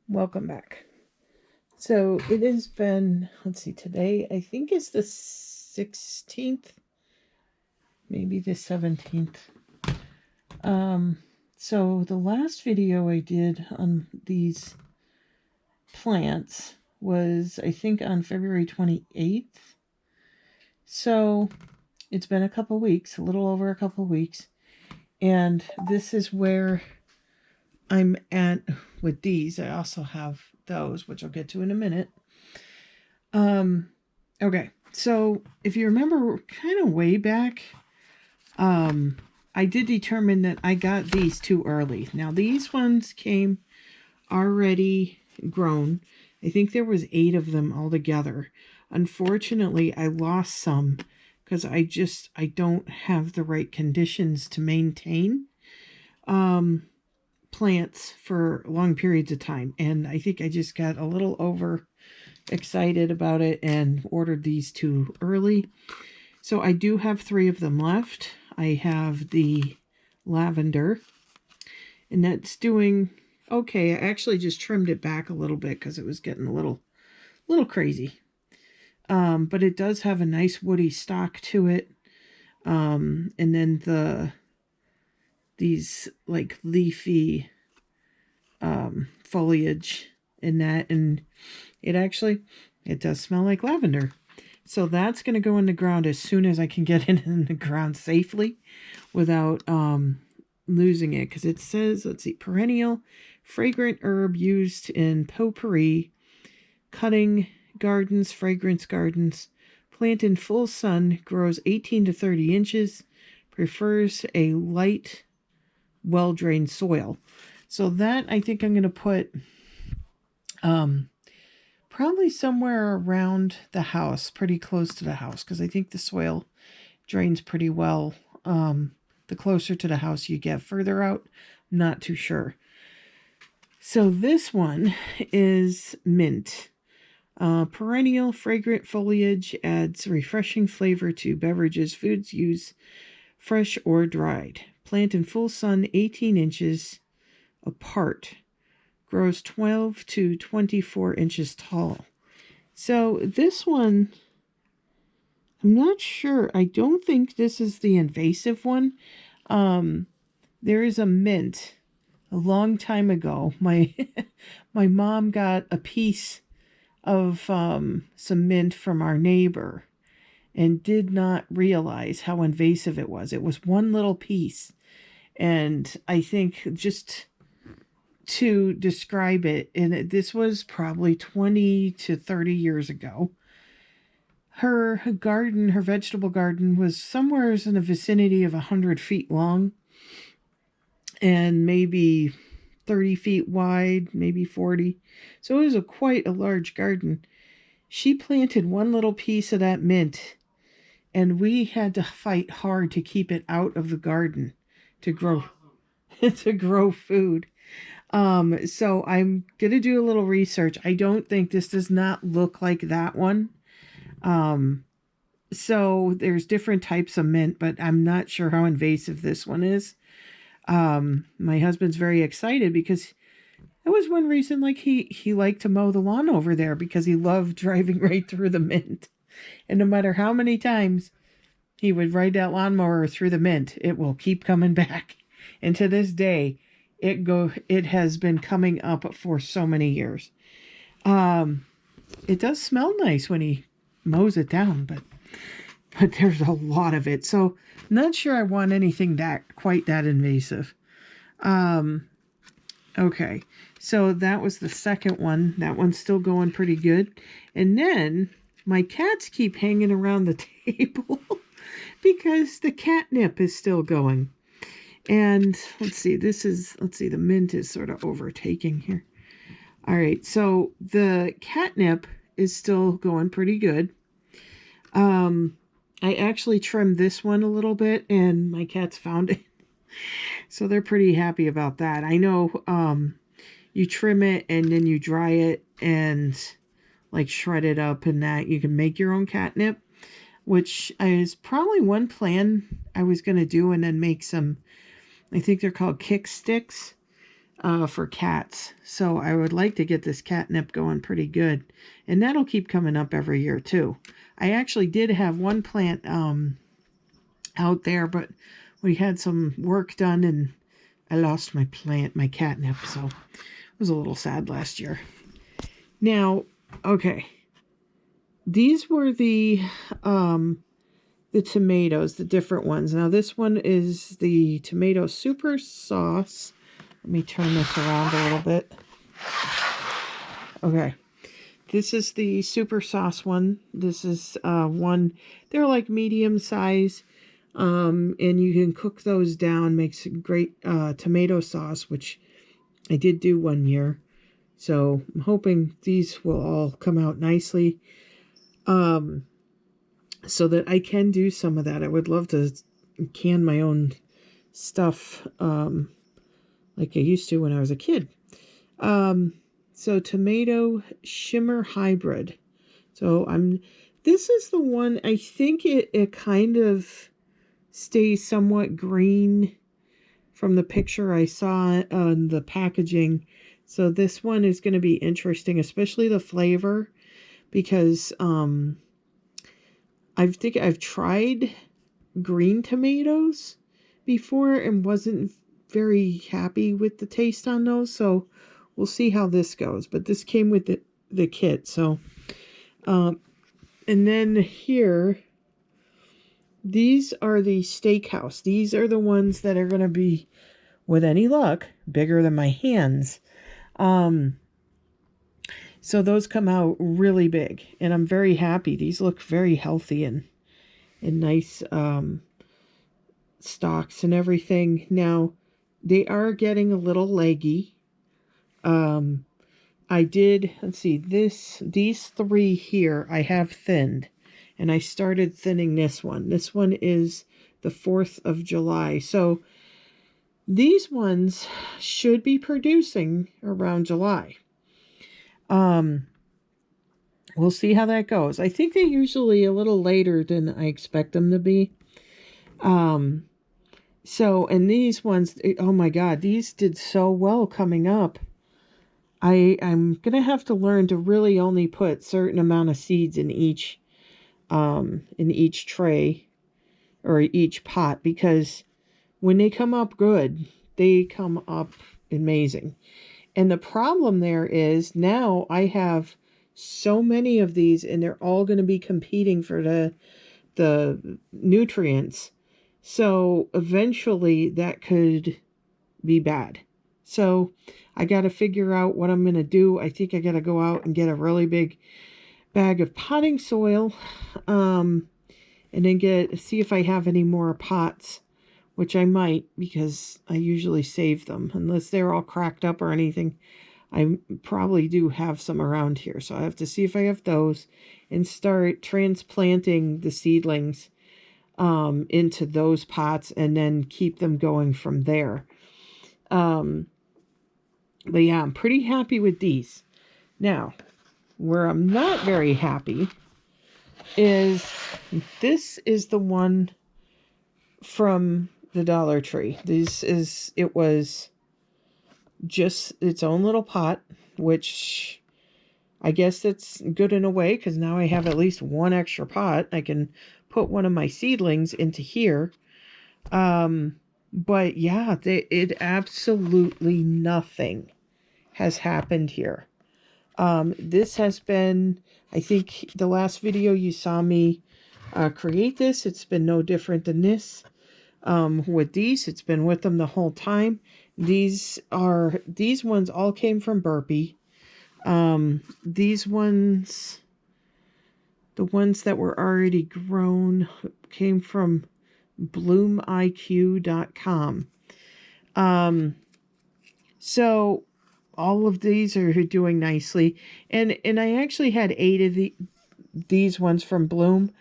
Welcome back. So it has been, let's see, today I think is the 16th, maybe the 17th. So the last video I did on these plants was, I think, on February 28th. So it's been a couple weeks, a little over a couple weeks. And this is where I'm at with these. I also have those, which I'll get to in a minute. Okay, so if you remember kind of way back, I did determine that I got these too early. Now these ones came already grown. I think there was 8 of them altogether. Unfortunately, I lost some because I don't have the right conditions to maintain plants for long periods of time. And I think I just got a little over excited about it and ordered these too early. So I do have 3 of them left. I have the lavender, and that's doing okay. I actually just trimmed it back a little bit because it was getting a little crazy. But it does have a nice woody stalk to it. And then these like leafy foliage in that, and it does smell like lavender. So that's going to go in the ground as soon as I can get it in the ground safely without losing it. Because it says, let's see, perennial fragrant herb used in potpourri, cutting gardens, fragrance gardens. Plant in full sun, grows 18 to 30 inches, prefers a light, well-drained soil. So that I think I'm going to put probably somewhere around the house, pretty close to the house, because I think the soil drains pretty well. The closer to the house you get. Further out, not too sure. So this one is mint. Perennial fragrant foliage adds refreshing flavor to beverages, foods used fresh or dried. Plant in full sun 18 inches apart. Grows 12 to 24 inches tall. So this one, I'm not sure. I don't think this is the invasive one. There is a mint. A long time ago, my mom got a piece of some mint from our neighbor and did not realize how invasive it was. It was one little piece. And I think just to describe it, and this was probably 20 to 30 years ago, her garden, her vegetable garden, was somewhere in the vicinity of 100 feet long and maybe 30 feet wide, maybe 40. So it was quite a large garden. She planted one little piece of that mint, and we had to fight hard to keep it out of the garden to grow to grow food. So I'm gonna do a little research. I don't think this does not look like that one. So there's different types of mint, but I'm not sure how invasive this one is. My husband's very excited because that was one reason, like he liked to mow the lawn over there, because he loved driving right through the mint. And no matter how many times he would ride that lawnmower through the mint, it will keep coming back. And to this day, it has been coming up for so many years. It does smell nice when he mows it down, but there's a lot of it. So not sure I want anything quite that invasive. Okay, so that was the second one. That one's still going pretty good. And then my cats keep hanging around the table because the catnip is still going. And let's see, the mint is sort of overtaking here. All right, so the catnip is still going pretty good. I actually trimmed this one a little bit, and my cats found it. So they're pretty happy about that. I know you trim it and then you dry it and like shred it up, and that you can make your own catnip, which is probably one plan I was going to do, and then make some, I think they're called kick sticks. for cats. So I would like to get this catnip going pretty good. And that'll keep coming up every year too. I actually did have one plant out there, but we had some work done and I lost my catnip. So it was a little sad last year. Now, okay. These were the tomatoes, the different ones. Now this one is the tomato super sauce. Let me turn this around a little bit. Okay. This is the super sauce one. This is one, they're like medium size. And you can cook those down, makes great tomato sauce, which I did do one year. So I'm hoping these will all come out nicely. So that I can do some of that. I would love to can my own stuff like I used to when I was a kid. So tomato shimmer hybrid. So this is the one, I think it kind of stays somewhat green from the picture I saw on the packaging. So this one is going to be interesting, especially the flavor, because I think I've tried green tomatoes before and wasn't very happy with the taste on those. So we'll see how this goes. But this came with the kit. So, and then here, these are the steakhouse. These are the ones that are going to be, with any luck, bigger than my hands. So those come out really big, and I'm very happy. These look very healthy and nice stalks and everything. Now, they are getting a little leggy. I did, let's see, these three here I have thinned, and I started thinning this one. This one is the 4th of July. So these ones should be producing around July. We'll see how that goes. I think they're usually a little later than I expect them to be. So, and these ones, oh my God, these did so well coming up. I'm going to have to learn to really only put certain amount of seeds in each tray or each pot, because when they come up good, they come up amazing. And the problem there is now I have so many of these, and they're all going to be competing for the nutrients. So eventually that could be bad. So I got to figure out what I'm going to do. I think I got to go out and get a really big bag of potting soil, and then see if I have any more pots, which I might, because I usually save them. Unless they're all cracked up or anything, I probably do have some around here. So I have to see if I have those and start transplanting the seedlings into those pots and then keep them going from there. But yeah, I'm pretty happy with these. Now, where I'm not very happy is this is the one from the Dollar Tree. It was just its own little pot, which I guess it's good in a way, because now I have at least one extra pot. I can put one of my seedlings into here. But yeah, it absolutely nothing has happened here. This has been, I think the last video you saw me create this, it's been no different than this. With these, it's been with them the whole time. These ones all came from Burpee. These ones, the ones that were already grown, came from bloomiq.com. So all of these are doing nicely, and I actually had 8 of these ones from Bloom,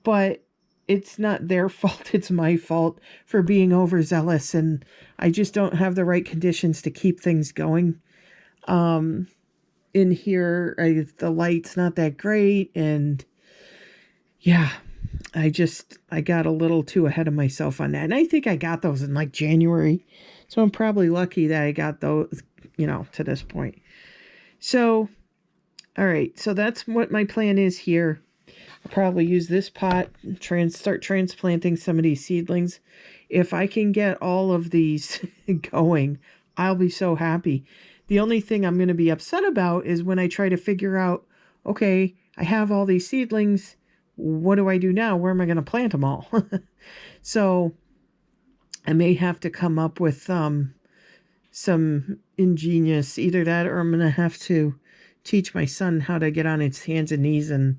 but it's not their fault, it's my fault for being overzealous, and I just don't have the right conditions to keep things going. In here, the light's not that great, and yeah, I got a little too ahead of myself on that. And I think I got those in like January. So I'm probably lucky that I got those, to this point. So, all right. So that's what my plan is here. I'll probably use this pot, start transplanting some of these seedlings. If I can get all of these going, I'll be so happy. The only thing I'm going to be upset about is when I try to figure out, okay, I have all these seedlings. What do I do now? Where am I going to plant them all? So I may have to come up with some ingenious, either that or I'm going to have to teach my son how to get on his hands and knees and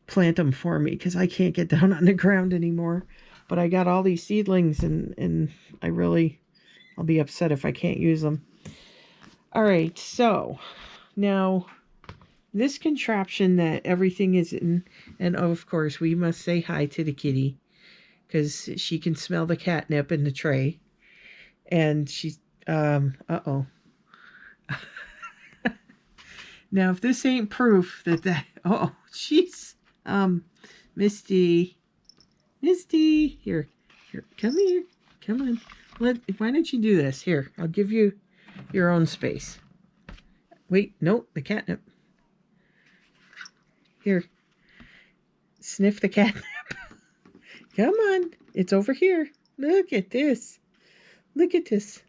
plant them for me, because I can't get down on the ground anymore. But I got all these seedlings and I'll be upset if I can't use them. All right, so now this contraption that everything is in, and of course we must say hi to the kitty because she can smell the catnip in the tray. And she's, uh-oh. Now, if this ain't proof oh, she's, Misty, here, come here, come on. Why don't you do this? Here, I'll give you your own space. Wait, no, the catnip. Here, sniff the catnip. Come on, it's over here. Look at this. Look at this.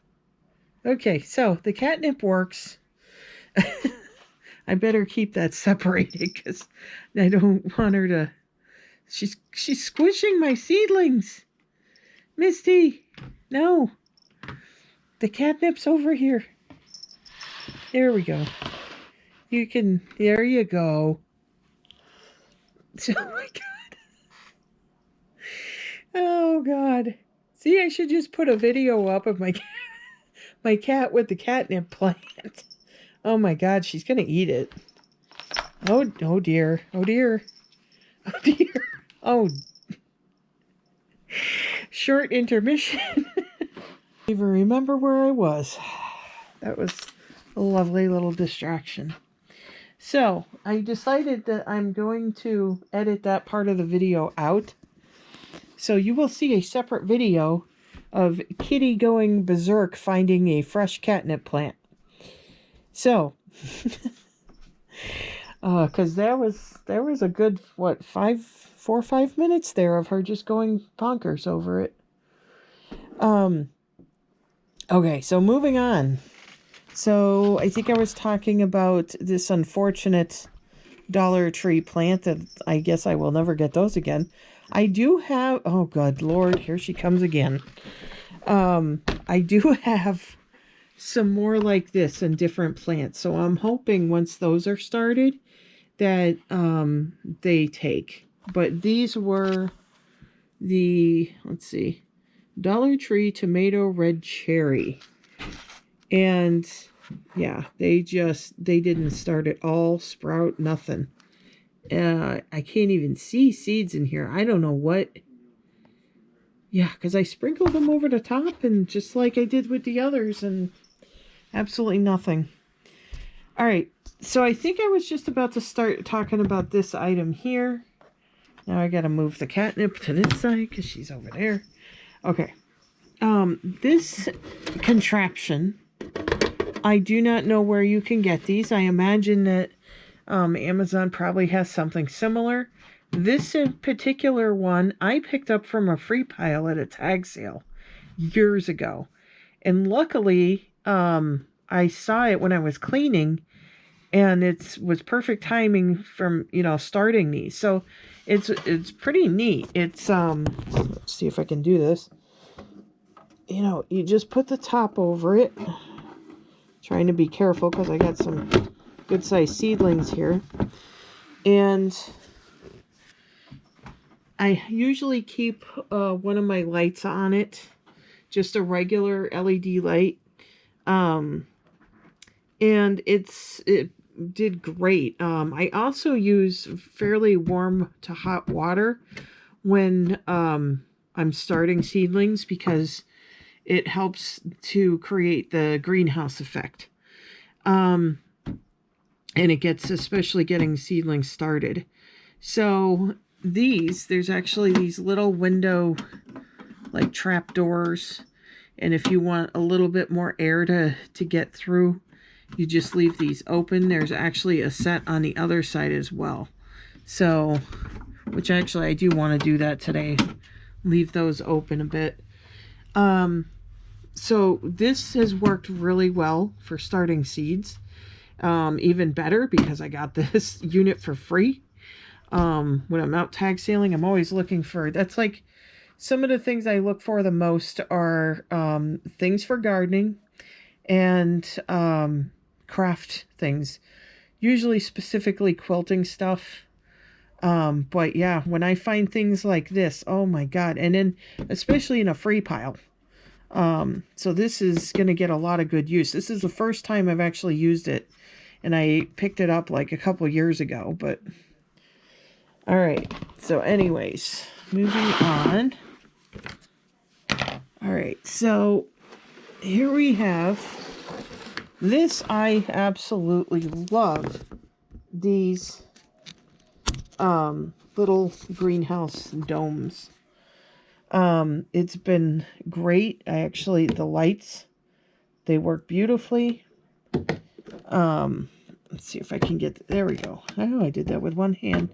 Okay, so the catnip works. I better keep that separated because I don't want her to... She's squishing my seedlings. Misty, no. The catnip's over here. There we go. There you go. Oh my God. Oh God. See, I should just put a video up of my cat with the catnip plant. Oh my God, she's gonna eat it. Oh dear. Oh dear. Oh dear. Oh. Short intermission. Even remember where I was. That was a lovely little distraction. So I decided that I'm going to edit that part of the video out. So you will see a separate video of Kitty going berserk finding a fresh catnip plant. So, because there was a good, 4 or 5 minutes there of her just going bonkers over it. Okay, so moving on. So I think I was talking about this unfortunate Dollar Tree plant that I guess I will never get those again. I do have, oh good Lord, here she comes again. I do have some more like this in different plants. So I'm hoping once those are started that they take. But these were the, let's see, Dollar Tree Tomato Red Cherry. And yeah, they didn't start at all, sprout, nothing. I can't even see seeds in here. I don't know what. Yeah, because I sprinkled them over the top and just like I did with the others and absolutely nothing. All right, so I think I was just about to start talking about this item here. Now I got to move the catnip to this side because she's over there. Okay. This contraption, I do not know where you can get these. I imagine that Amazon probably has something similar. This in particular one I picked up from a free pile at a tag sale years ago. And luckily, I saw it when I was cleaning, and it was perfect timing from, starting these. So it's pretty neat. It's, let's see if I can do this. You just put the top over it. Trying to be careful because I got some good sized seedlings here. And I usually keep one of my lights on it, just a regular LED light. And it did great. I also use fairly warm to hot water when I'm starting seedlings because it helps to create the greenhouse effect. And it gets, especially getting seedlings started. So there's actually these little window like trap doors, and if you want a little bit more air to get through, you just leave these open. There's actually a set on the other side as well. So, which actually I do want to do that today. Leave those open a bit. So this has worked really well for starting seeds. Even better because I got this unit for free. When I'm out tag sailing, I'm always looking for, that's like some of the things I look for the most are things for gardening and craft things, usually specifically quilting stuff. But yeah, when I find things like this, oh my God. And then especially in a free pile. So this is going to get a lot of good use. This is the first time I've actually used it, and I picked it up like a couple years ago, but all right. So anyways, moving on. All right. So here we have this. I absolutely love these little greenhouse domes. It's been great. The lights, they work beautifully. Let's see if I can get, there we go. Oh, I did that with one hand.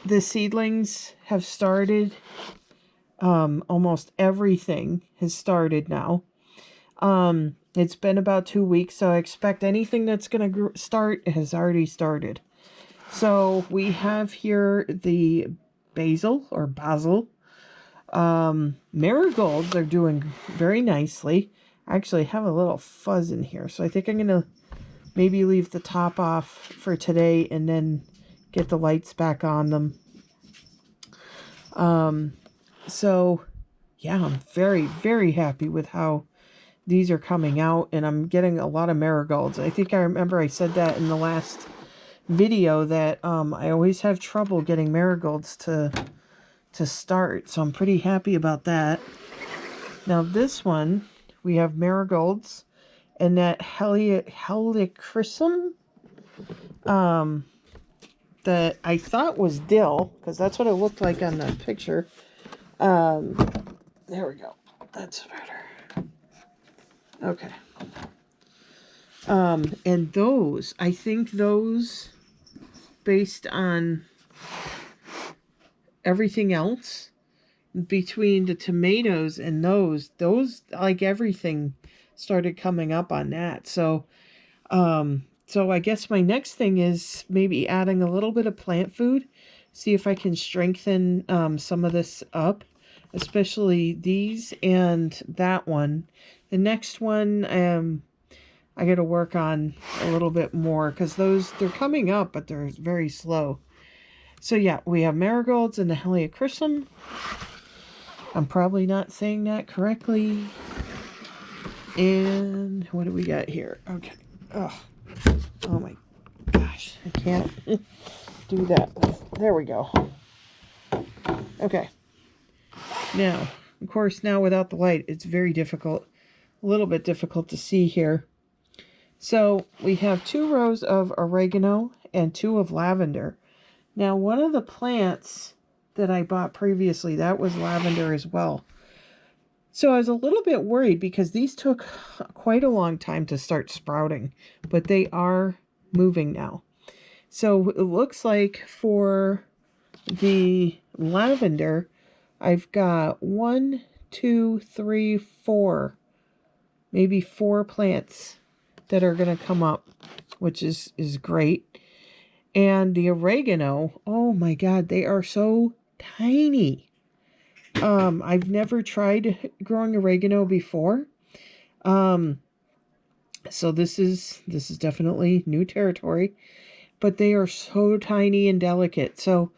The seedlings have started. Almost everything has started now. It's been about 2 weeks, so I expect anything that's going to start has already started. So we have here the basil or basil. Marigolds are doing very nicely. I actually have a little fuzz in here, so I think I'm going to maybe leave the top off for today and then get the lights back on them. So yeah, I'm very, very happy with how these are coming out, and I'm getting a lot of marigolds. I think I remember I said that in the last video that I always have trouble getting marigolds to start, so I'm pretty happy about that. Now this one, we have marigolds and that helichrysum that I thought was dill, because that's what it looked like on the picture. There we go. That's better. Okay. And those, I think those, based on everything else, between the tomatoes and those, like everything started coming up on that. So, so I guess my next thing is maybe adding a little bit of plant food, see if I can strengthen some of this up, especially these and that one. The next one, I got to work on a little bit more because those, they're coming up, but they're very slow. So yeah, we have marigolds and the helichrysum. I'm probably not saying that correctly. And what do we got here? Okay. Oh my gosh. I can't do that. There we go. Okay. Now, of course, now without the light, it's very difficult. A little bit difficult to see here. So we have 2 rows of oregano and 2 of lavender. Now, one of the plants that I bought previously, that was lavender as well. So I was a little bit worried because these took quite a long time to start sprouting, but they are moving now. So it looks like for the lavender, I've got 1, 2, 3, 4, maybe 4 plants that are going to come up, which is great. And the oregano, oh my God, they are so tiny. I've never tried growing oregano before. So this is definitely new territory, but they are so tiny and delicate. So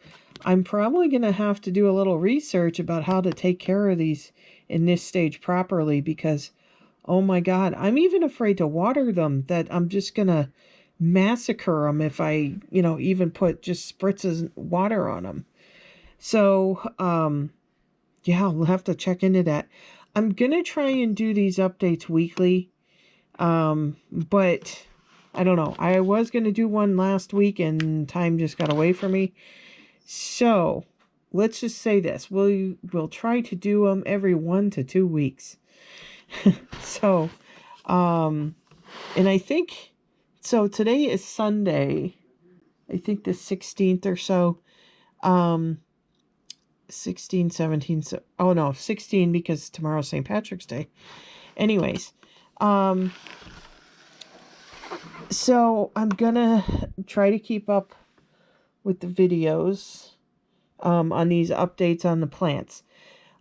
I'm probably going to have to do a little research about how to take care of these in this stage properly, because oh my God, I'm even afraid to water them, that I'm just going to massacre them if I, even put just spritzes water on them. So, yeah, we'll have to check into that. I'm going to try and do these updates weekly. But I don't know. I was going to do one last week and time just got away from me. So let's just say this. We'll try to do them every 1 to 2 weeks. So, and I think, so today is Sunday, I think the 16th or so, 16, 17, so, oh no, 16 because tomorrow's St. Patrick's Day. Anyways, so I'm gonna try to keep up with the videos, on these updates on the plants.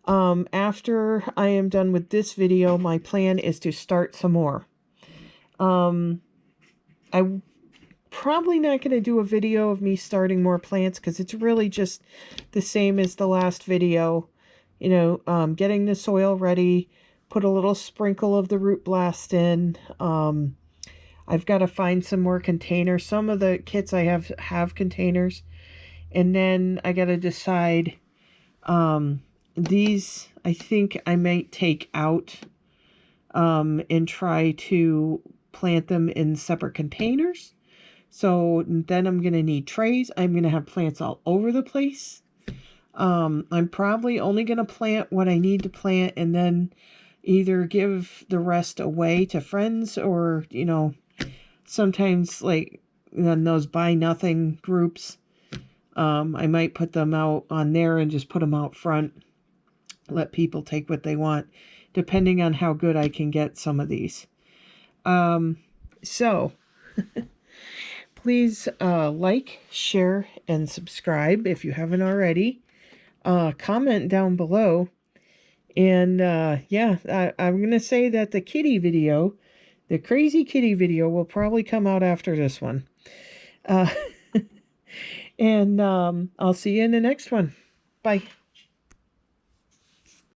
After I am done with this video, my plan is to start some more. I'm probably not going to do a video of me starting more plants because it's really just the same as the last video. You know, getting the soil ready, put a little sprinkle of the root blast in. I've got to find some more containers. Some of the kits I have containers. And then I got to decide, these I think I might take out, and try to plant them in separate containers. So then I'm going to need trays. I'm going to have plants all over the place. I'm probably only going to plant what I need to plant and then either give the rest away to friends or, you know, sometimes like in those buy nothing groups, I might put them out on there and just put them out front. Let people take what they want, depending on how good I can get some of these. So please like, share, and subscribe if you haven't already. Comment down below. And yeah, I'm going to say that the kitty video, the crazy kitty video, will probably come out after this one. And I'll see you in the next one. Bye.